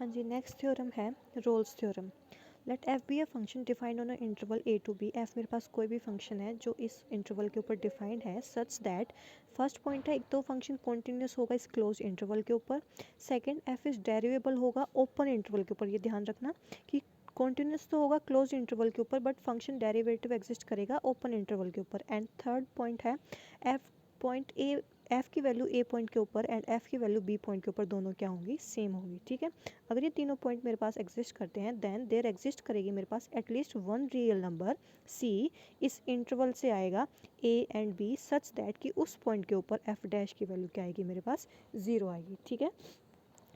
हाँ जी, next theorem है Rolle's theorem. Let F be a function defined on a interval A to B. F मेरे पास कोई भी फंक्शन है जो इस इंटरवल के ऊपर डिफाइंड है सच दैट फर्स्ट पॉइंट है, एक तो फंक्शन कॉन्टिन्यूस होगा इस क्लोज इंटरवल के ऊपर। सेकंड, एफ इज डेरिवेबल होगा ओपन इंटरवल के ऊपर। ये ध्यान रखना कि कॉन्टिन्यूस तो होगा क्लोज इंटरवल के ऊपर बट फंक्शन डेरिवेटिव एग्जिस्ट करेगा ओपन इंटरवल के ऊपर। एंड थर्ड पॉइंट है एफ पॉइंट ए, एफ की वैल्यू ए पॉइंट के ऊपर एंड एफ की वैल्यू बी पॉइंट के ऊपर दोनों क्या होंगी, सेम होगी। ठीक है, अगर ये तीनों पॉइंट मेरे पास एग्जिस्ट करते हैं देन देयर एग्जिस्ट करेगी मेरे पास at least one real number c इस इंटरवल से आएगा a and b such that कि उस पॉइंट के ऊपर एफ डैश की वैल्यू क्या आएगी, मेरे पास ज़ीरो आएगी। ठीक है,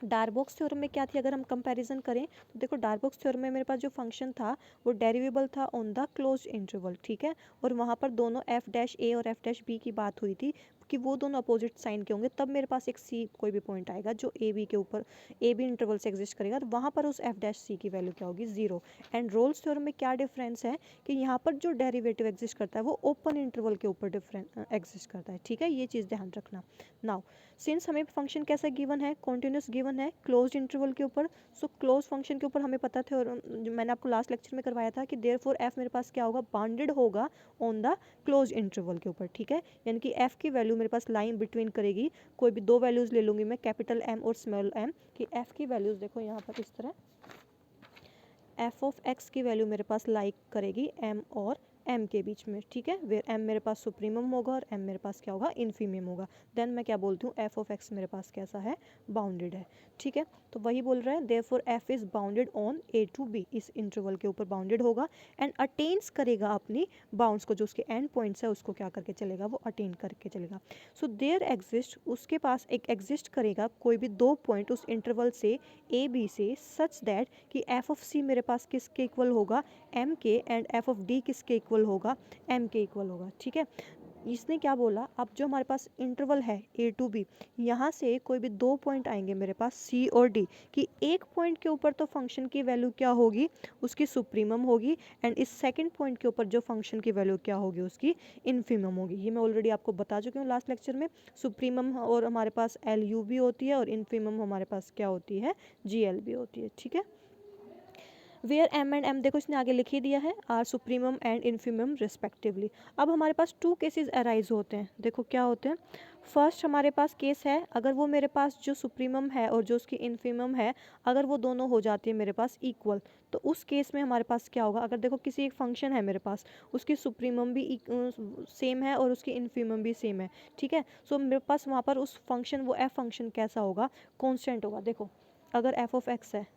डार्बोक्स थ्योरम में क्या थी, अगर हम कंपैरिजन करें तो देखो डार्बोक्स थ्योरम में मेरे पास जो फंक्शन था वो डेरिवेबल था ऑन द क्लोज इंटरवल। ठीक है, और वहाँ पर दोनों एफ डैश ए और एफ डैश बी की बात हुई थी कि वो दोनों अपोजिट साइन के होंगे, तब मेरे पास एक सी कोई भी पॉइंट आएगा जो ए बी के ऊपर ए बी इंटरवल से एग्जिस्ट करेगा, तो वहाँ पर उस एफ डैश सी की वैल्यू क्या होगी, ज़ीरो। एंड रोल्स थ्योरम में क्या डिफरेंस है कि यहाँ पर जो डेरिवेटिव एग्जिस्ट करता है वो ओपन इंटरवल के ऊपर डिफरेंट एग्जिस्ट करता है। ठीक है, ये चीज़ ध्यान रखना। नाउ सिंस हमें फंक्शन कैसा गिवन है, कॉन्टिन्यूस गिवन है क्लोज इंटरवल के ऊपर, सो क्लोज फंक्शन के ऊपर हमें पता था और जो मैंने आपको लास्ट लेक्चर में करवाया था कि देयरफॉर एफ मेरे पास क्या होगा, बाउंडेड होगा ऑन द क्लोज इंटरवल के ऊपर। ठीक है, यानी कि एफ की वैल्यू मेरे पास लाइन बिटवीन करेगी, कोई भी दो वैल्यूज़ ले लूँगी मैं, कैपिटल एम और स्मॉल एम, कि एफ की वैल्यूज़ देखो यहाँ पर इस तरह एफ ऑफ एक्स की वैल्यू मेरे पास लाइक करेगी एम और एम के बीच में। ठीक है, वेयर एम मेरे पास सुप्रीमम होगा और एम मेरे पास क्या होगा, इन्फीमियम होगा। देन मैं क्या बोलती हूँ, एफ ऑफ एक्स मेरे पास कैसा है, बाउंडेड है। ठीक है, तो वही बोल रहा है therefore F is bounded on A to B, इस इंटरवल के ऊपर बाउंडेड होगा एंड अटेन्स करेगा अपनी बाउंड्स को, जो उसके एंड पॉइंट्स है उसको क्या करके चलेगा, वो अटेन करके चलेगा। सो देयर एग्जिस्ट, उसके पास एक एग्जिस्ट करेगा कोई भी दो पॉइंट उस इंटरवल से ए बी से सच दैट कि एफ ऑफ सी मेरे पास किसके इक्वल होगा, एम के, एंड एफ ऑफ डी किसके इक्वल होगा, एम के इक्वल होगा। ठीक है, इसने क्या बोला, अब जो हमारे पास इंटरवल है ए टू बी, यहाँ से कोई भी दो पॉइंट आएंगे मेरे पास सी और डी, कि एक पॉइंट के ऊपर तो फंक्शन की वैल्यू क्या होगी, उसकी सुप्रीमम होगी, एंड इस सेकंड पॉइंट के ऊपर जो फंक्शन की वैल्यू क्या होगी, उसकी इन्फीमम होगी। ये मैं ऑलरेडी आपको बता चुकी हूँ लास्ट लेक्चर में। सुप्रीमम और हमारे पास एल यू भी होती है और इन्फीमम हमारे पास क्या होती है, जी एल भी होती है। ठीक है, वेयर एम एंड एम देखो इसने आगे लिख ही दिया है, are supremum and infimum respectively. अब हमारे पास टू केसेस अराइज होते हैं, देखो क्या होते हैं। फर्स्ट हमारे पास केस है, अगर वो मेरे पास जो सुप्रीमम है और जो उसकी इन्फीमम है, अगर वो दोनों हो जाती है मेरे पास इक्वल, तो उस केस में हमारे पास क्या होगा, अगर देखो किसी एक फंक्शन है मेरे पास, उसकी सुप्रीमम भी सेम है और उसकी इन्फीमम भी सेम है। ठीक है, सो मेरे पास वहाँ पर उस फंक्शन, वो एफ फंक्शन कैसा होगा, कॉन्स्टेंट होगा। देखो अगर एफ ऑफ एक्स है,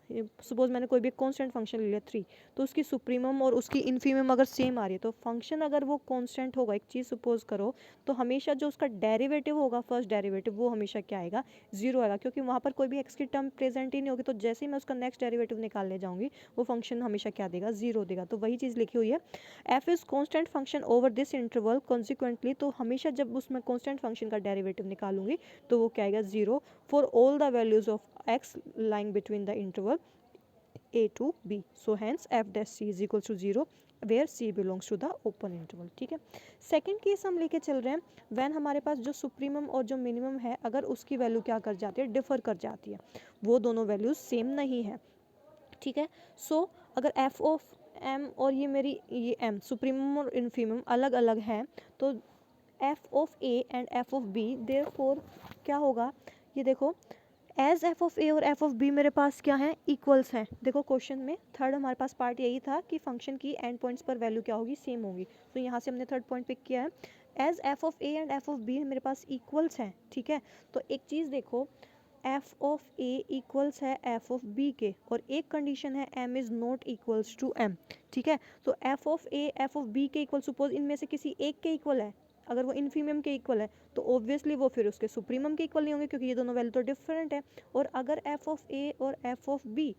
सपोज मैंने कोई भी कांस्टेंट फंक्शन ले लिया 3, तो उसकी सुप्रीमम और उसकी इन्फीमम अगर सेम आ रही है, तो फंक्शन अगर वो कांस्टेंट होगा, एक चीज़ सपोज करो, तो हमेशा जो उसका डेरिवेटिव होगा, फर्स्ट डेरिवेटिव, वो हमेशा क्या आएगा, जीरो आएगा, क्योंकि वहाँ पर कोई भी एक्स की टर्म प्रेजेंट ही नहीं होगी। तो जैसे ही मैं उसका नेक्स्ट डेरिवेटिव निकालने जाऊँगी, वो फंक्शन हमेशा क्या देगा, जीरो देगा। तो वही चीज़ लिखी हुई है, F is constant function over this interval consequently, तो हमेशा जब उसमें कॉन्स्टेंट फंक्शन का डेरिवेटिव निकालूंगी तो वो क्या आएगा, zero for all the values of x lying between the interval a to b, so hence f dash c is equals to 0 where c belongs to the open interval। ठीक है, second case हम लेके चल रहे हैं, when हमारे पास जो supremum और जो मिनिमम है, अगर उसकी वैल्यू क्या कर जाती है, डिफर कर जाती है, वो दोनों वैल्यूज सेम नहीं है। ठीक है, सो अगर एफ ऑफ एम और ये मेरी ये एम सुप्रीमम और इन्फीमम अलग अलग हैं, तो F of A and F of B therefore क्या होगा, ये देखो एज एफ ऑफ ए और एफ ऑफ बी मेरे पास क्या है, इक्वल्स हैं। देखो क्वेश्चन में थर्ड हमारे पास पार्ट यही था कि फंक्शन की एंड पॉइंट्स पर वैल्यू क्या होगी, सेम होगी। तो यहाँ से हमने थर्ड पॉइंट पिक किया है, as F of A and F of B मेरे पास इक्वल्स हैं। ठीक है, तो एक चीज़ देखो, एफ ऑफ ए इक्वल्स है एफ ऑफ बी के, और एक कंडीशन है M is not equals to M. ठीक है, तो F of A F of B के इक्वल, सपोज इनमें से किसी एक के इक्वल है, अगर वो इन्फीमियम के इक्वल है, तो ऑब्वियसली वो फिर उसके सुप्रीमम के इक्वल नहीं होंगे, क्योंकि ये दोनों वैल्यू तो डिफरेंट है। और अगर एफ ऑफ ए और एफ ऑफ बी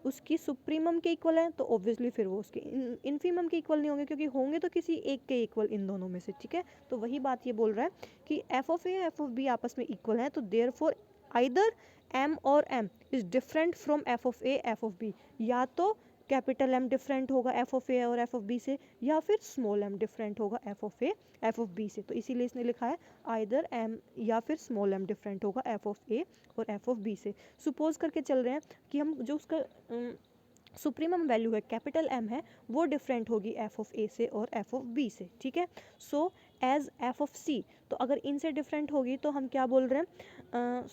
उसकी सुप्रीमम के इक्वल है, तो ऑब्वियसली फिर वो उसके इन्फीमम के इक्वल नहीं होंगे, क्योंकि होंगे तो किसी एक के इक्वल इन दोनों में से। ठीक है, तो वही बात ये बोल रहा है कि F of A F of B आपस में इक्वल है, तो देयरफॉर आइदर एम और M is different from F of A F of B, या तो कैपिटल एम डिफरेंट होगा एफ ऑफ ए और एफ ऑफ बी से, या फिर स्मॉल एम डिफरेंट होगा F of A F of B से। तो इसीलिए इसने लिखा है आइदर एम या फिर स्मॉल एम डिफरेंट होगा एफ ऑफ ए और एफ ऑफ बी से। सुपोज करके चल रहे हैं कि हम जो उसका सुप्रीमम वैल्यू है कैपिटल एम है वो डिफरेंट होगी एफ ऑफ ए से और एफ ऑफ बी से, ठीक है। सो एज एफ ऑफ सी, तो अगर इनसे डिफरेंट होगी तो हम क्या बोल रहे हैं,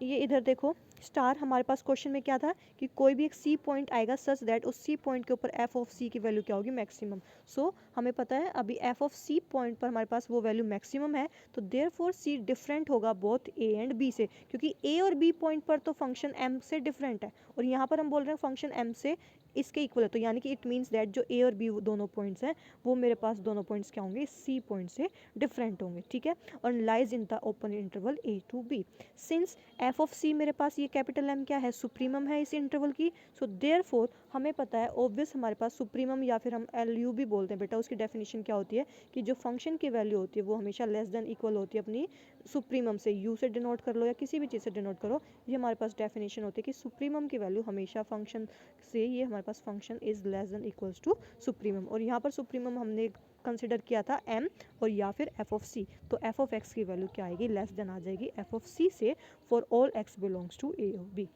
ये इधर देखो स्टार, हमारे पास क्वेश्चन में क्या था कि कोई भी एक सी पॉइंट आएगा सच दैट उस सी पॉइंट के ऊपर एफ ऑफ सी की वैल्यू क्या होगी, मैक्सिमम। सो हमें पता है अभी एफ ऑफ सी पॉइंट पर हमारे पास वो वैल्यू मैक्सिमम है, तो देयरफॉर सी डिफरेंट होगा बोथ ए एंड बी से, क्योंकि ए और बी पॉइंट पर तो फंक्शन एम से डिफरेंट है और यहाँ पर हम बोल रहे हैं फंक्शन एम से इसके इक्वल है, तो यानी कि इट मीन्स दैट जो ए और बी दोनों पॉइंट्स हैं वो मेरे पास दोनों पॉइंट्स क्या होंगे, सी पॉइंट से डिफरेंट होंगे, ठीक है। और lies in the open interval A to b. Since f of c मेरे पास ये कैपिटल एम क्या है, सुप्रीमम है इस इंटरवल की, सो देयरफॉर हमें पता है ऑब्वियस हमारे पास सुप्रीमम या फिर हम एल यू भी बोलते हैं बेटा, उसकी डेफिनेशन क्या होती है कि जो फंक्शन की वैल्यू होती है वो हमेशा लेस देन इक्वल होती है अपनी सुप्रीमम से, यू से डिनोट कर लो या किसी भी चीज़ से डिनोट करो, ये हमारे पास डेफिनेशन होती है कि सुप्रीमम की वैल्यू हमेशा फंक्शन से, ये हमारे पास function is less than equals to supremum. और यहाँ पर सुप्रीमम हमने कंसिडर किया था एम और या फिर एफ ऑफ सी, तो एफ ऑफ एक्स की वैल्यू क्या आएगी, लेस देन आ जाएगी एफ ऑफ सी से for all x belongs to a और b.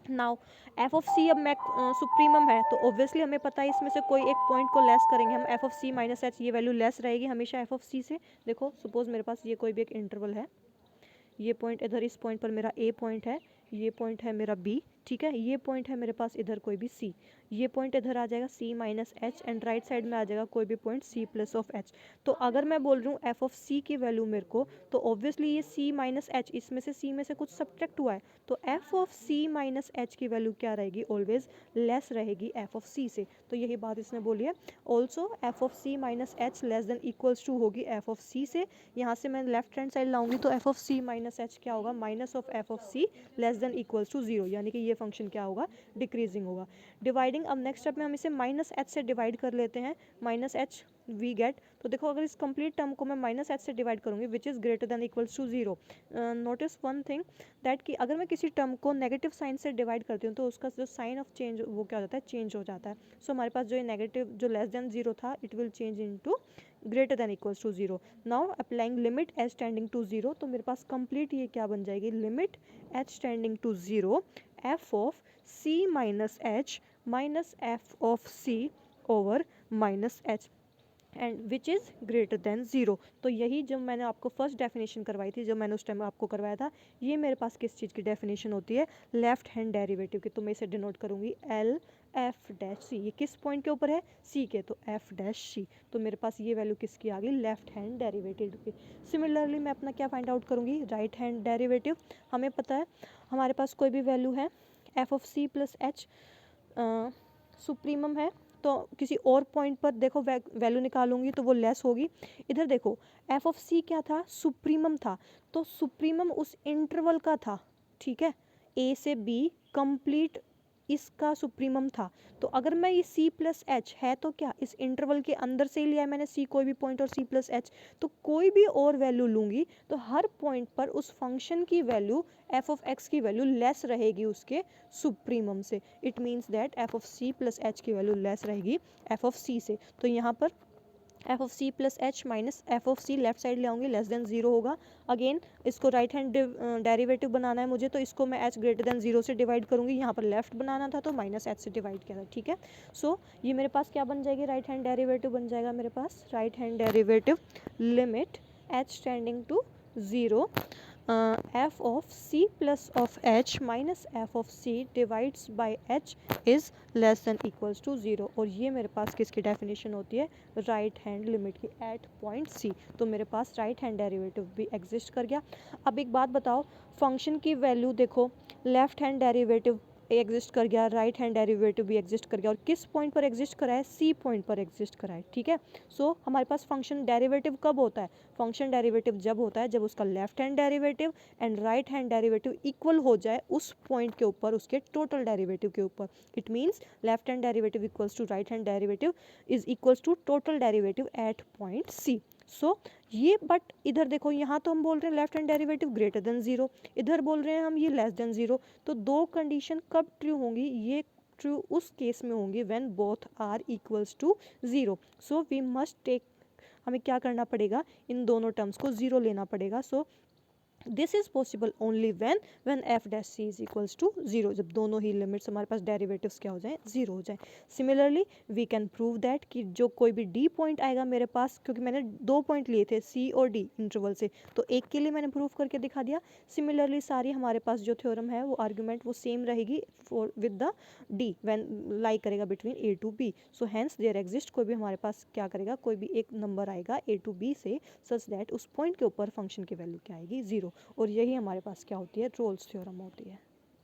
Now f of c अब मैक सुप्रीमम है तो ऑब्वियसली हमें पता है इसमें से कोई एक पॉइंट को लेस करेंगे हम, F of C minus H, ये वैल्यू लेस रहेगी हमेशा एफ ऑफ सी से। देखो सपोज मेरे पास ये कोई भी एक इंटरवल है, ये पॉइंट इधर इस पॉइंट पर मेरा ए पॉइंट है, ये पॉइंट है मेरा बी, ठीक है, ये पॉइंट है मेरे पास इधर कोई भी सी, ये पॉइंट इधर आ जाएगा c minus H and right side में आ जाएगा कोई भी point c plus of h. तो अगर मैं बोल रही हूँ एफ ऑफ सी की वैल्यू मेरे को, तो ऑब्वियसली ये सी माइनस एच, इसमें से सी में से कुछ सब्ट्रैक्ट हुआ है, तो F of C minus H की वैल्यू क्या रहेगी, ऑलवेज लेस रहेगी एफ ऑफ सी से। तो यही बात इसने बोली है, also F of C minus H less than equals to होगी एफ ऑफ सी से। यहाँ से मैं लेफ्ट हैंड साइड लाऊंगी तो F of C minus H क्या होगा, minus of F of C less than equals to zero, यानी कि ये फंक्शन क्या होगा, डिक्रीजिंग होगा। डिवाइडिंग, अब नेक्स्ट स्टेप में हम इसे माइनस एच से डिवाइड कर लेते हैं, माइनस एच वी गेट, तो देखो अगर इस कंप्लीट टर्म को मैं माइनस एच से डिवाइड करूंगी which is greater than equals to zero, notice one thing that कि अगर मैं किसी टर्म को नेगेटिव साइन से डिवाइड करती हूँ तो उसका जो साइन ऑफ चेंज वो क्या हो जाता है, चेंज हो जाता है। सो हमारे पास जो ये नेगेटिव जो लेस देन जीरो था it will change into greater than equals to zero. Now applying limit H tending to zero, तो मेरे पास कंप्लीट ये क्या बन जाएगी, limit H tending to zero F of C minus H minus F of C over minus H and which is greater than zero. तो यही जो मैंने आपको फर्स्ट डेफिनेशन करवाई थी, जो मैंने उस टाइम आपको करवाया था, ये मेरे पास किस चीज़ की डेफिनेशन होती है, लेफ्ट हैंड डेरिवेटिव की। तो मैं इसे डिनोट करूँगी एल एफ डैश सी, ये किस पॉइंट के ऊपर है, सी के, तो एफ डैश सी, तो मेरे पास ये वैल्यू किसकी आ गई, लेफ्ट हैंड डेरिवेटिव की। सिमिलरली मैं अपना क्या फाइंड आउट करूँगी, राइट हैंड डेरिवेटिव। हमें पता है हमारे पास कोई भी वैल्यू है F of C plus H supremum है, तो किसी और पॉइंट पर देखो वैल्यू निकालूंगी तो वो लेस होगी। इधर देखो एफ ऑफ सी क्या था, सुप्रीमम था, तो सुप्रीमम उस इंटरवल का था, ठीक है, ए से बी कंप्लीट इसका सुप्रीमम था। तो अगर मैं ये सी प्लस एच है तो क्या इस इंटरवल के अंदर से ही लिया है मैंने सी कोई भी पॉइंट और सी प्लस एच, तो कोई भी और वैल्यू लूँगी तो हर पॉइंट पर उस फंक्शन की वैल्यू एफ ऑफ एक्स की वैल्यू लेस रहेगी उसके सुप्रीमम से। It means that F of C plus H की वैल्यू लेस रहेगी एफ ऑफ सी से। तो यहाँ पर F of C plus H minus F of C left side ले आऊँगी, लेस देन जीरो होगा। अगेन इसको राइट हैंड डेरिवेटिव बनाना है मुझे, तो इसको मैं एच ग्रेटर देन जीरो से डिवाइड करूँगी, यहाँ पर लेफ्ट बनाना था तो माइनस एच से डिवाइड किया था, ठीक है। सो ये मेरे पास क्या बन जाएगी, राइट हैंड डेरिवेटिव बन जाएगा मेरे पास, right hand derivative limit H tending to zero f of C plus of h minus F of c divides by h is less than equals to zero. और ये मेरे पास किसकी डेफिनेशन होती है, राइट हैंड लिमिट की at point c. तो मेरे पास राइट हैंड डेरिवेटिव भी एग्जिस्ट कर गया। अब एक बात बताओ, फंक्शन की वैल्यू देखो, लेफ्ट हैंड डेरिवेटिव एग्जिस्ट कर गया, राइट हैंड डेरिवेटिव भी एग्जिस्ट कर गया, और किस पॉइंट पर एग्जिस्ट करा है, सी पॉइंट पर एग्जिस्ट करा है, ठीक है। सो हमारे पास फंक्शन डेरिवेटिव कब होता है, फंक्शन डेरिवेटिव जब होता है जब उसका left hand derivative and right hand derivative equal हो जाए उस पॉइंट के ऊपर, उसके टोटल डेरिवेटिव के ऊपर। It means left hand derivative equals to right hand derivative is equals to total derivative at point c. So ये, बट इधर देखो यहाँ तो हम बोल रहे हैं left hand derivative greater than zero, इधर बोल रहे हैं हम ये लेस देन जीरो, तो दो कंडीशन कब ट्रू होंगी, ये ट्रू उस केस में होंगी when both are equals to 0। So we must take, हमें क्या करना पड़ेगा, इन दोनों टर्म्स को 0 लेना पड़ेगा। So this is possible only when F dash C is equals to 0, जब दोनों ही लिमिट्स हमारे पास डेरिवेटिव्स क्या हो जाए, 0 हो जाए। Similarly we can prove that कि जो कोई भी डी पॉइंट आएगा मेरे पास, क्योंकि मैंने 2 पॉइंट लिए थे सी और डी इंटरवल से, तो एक के लिए मैंने प्रूव करके दिखा दिया। सिमिलरली सारी हमारे पास जो थ्योरम है वो आर्ग्यूमेंट वो सेम रहेगी for with the d when lie करेगा between a to b. So hence there exist, कोई भी हमारे पास क्या करेगा, कोई भी एक नंबर आएगा ए टू बी से सच दैट उस पॉइंट के ऊपर फंक्शन की वैल्यू क्या आएगी, 0। और यही हमारे पास क्या होती है, रोल्स थ्योरम होती है।